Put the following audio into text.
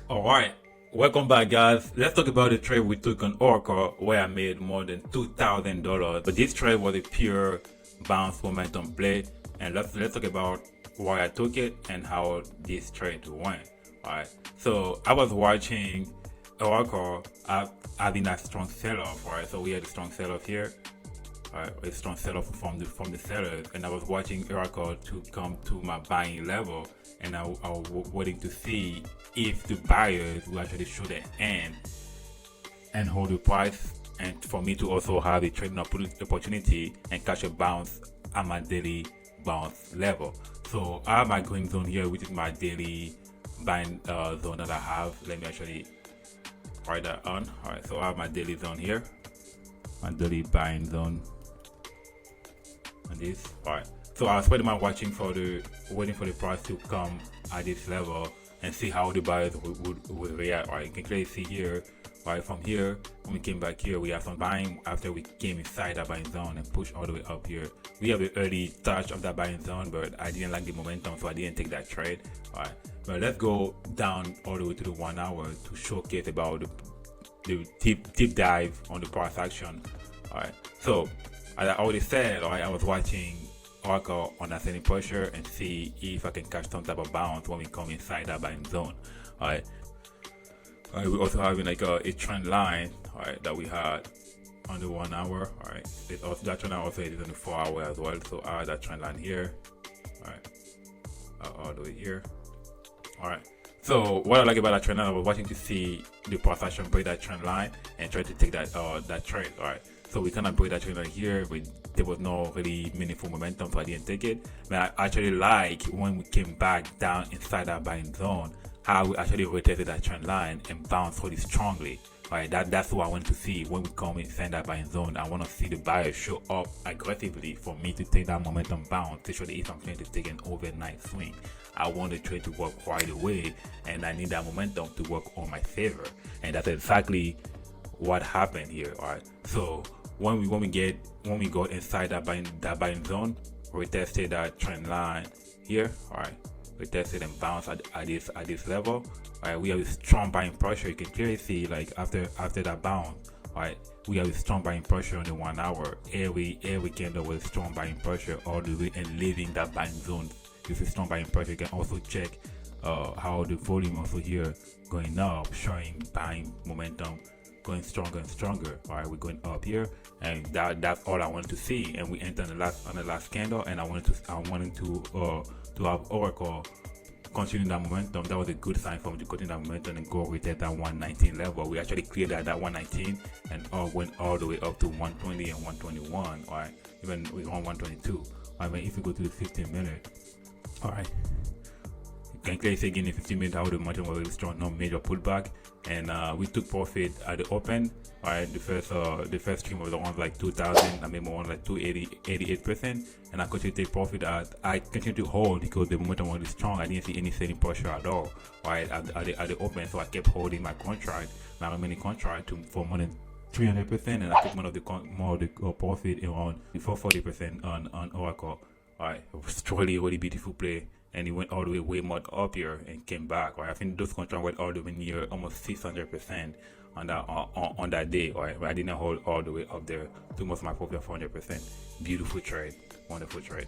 All right, welcome back, guys. Let's talk about the trade we took on Orcl, where I made more than $2,000. But this trade was a pure bounce momentum play, and let's talk about why I took it and how this trade went. All right, so I was watching Orcl having that strong sell-off. Right, so we had a strong sell-off here. A strong sell-off from the sellers, and I was watching Orcl to come to my buying level, and I was waiting to see if the buyers will actually show their hand and hold the price, and for me to also have a trading opportunity and catch a bounce at my daily bounce level. So I have my green zone here, which is my daily buying zone that I have. Let me actually write that on. All right, so I have my daily zone here, my daily buying zone. And this, all right. So I was pretty much waiting for the price to come at this level and see how the buyers would react. Right, you can clearly see here. Right, from here, when we came back here, we have some buying after we came inside that buying zone and pushed all the way up here. We have the early touch of that buying zone, but I didn't like the momentum, so I didn't take that trade. All right, but let's go down all the way to the 1 hour to showcase about the deep dive on the price action. All right, so as I already said, I was watching Orcl on ascending pressure and see if I can catch some type of bounce when we come inside that buying zone. Alright. We also having like a trend line, that we had on the 1 hour. Alright. That trend line also is on the 4 hour as well. So I had that trend line here. Alright. All the way here. Alright. So what I like about that trend line, I was watching to see the price action break that trend line and try to take that trade. Alright. So we kind of break that trend right here, but there was no really meaningful momentum, so I didn't take it. But I actually like when we came back down inside that buying zone, how we actually rotated that trend line and bounced really strongly. Right, that's what I want to see when we come inside that buying zone. I want to see the buyers show up aggressively for me to take that momentum bounce to show that if I'm trying to take an overnight swing, I want the trade to work right away, and I need that momentum to work on my favor, and that's exactly what happened here. All right, so when we go inside that buying zone, we tested that trend line here. All right, we tested and bounced at this level. All right, we have a strong buying pressure. You can clearly see like after that bounce. All right, we have a strong buying pressure on the 1 hour. Every candle with strong buying pressure all the way and leaving that buying zone. This is strong buying pressure. You can also check how the volume also here going up, showing buying momentum going stronger and stronger. All right, we're going up here, and that's all I wanted to see. And we entered on the last candle, and I wanted to have Orcl continuing that momentum. That was a good sign for me to continue that momentum and go with that 119 level. We actually cleared that 119 and went all the way up to 120 and 121. All right, even we on 122. I mean, if you go to the 15-minute, all right, you can clearly see again in 15 minutes how the momentum was really strong, no major pullback. And we took profit at the open. All right, the first stream was around like 2,000. I made more on like 88%, and I continued to take profit. I continued to hold because the momentum was really strong. I didn't see any selling pressure at all. All right, at the open, so I kept holding my remaining contract for more than 300%, and I took more of the profit around before 40% on Orcl. All right, it was really beautiful play. And it went all the way more up here and came back. Right? I think those contracts went all the way near almost 600% on that day. Right? But I didn't hold all the way up there. Took most of my profit 400%. Beautiful trade, wonderful trade.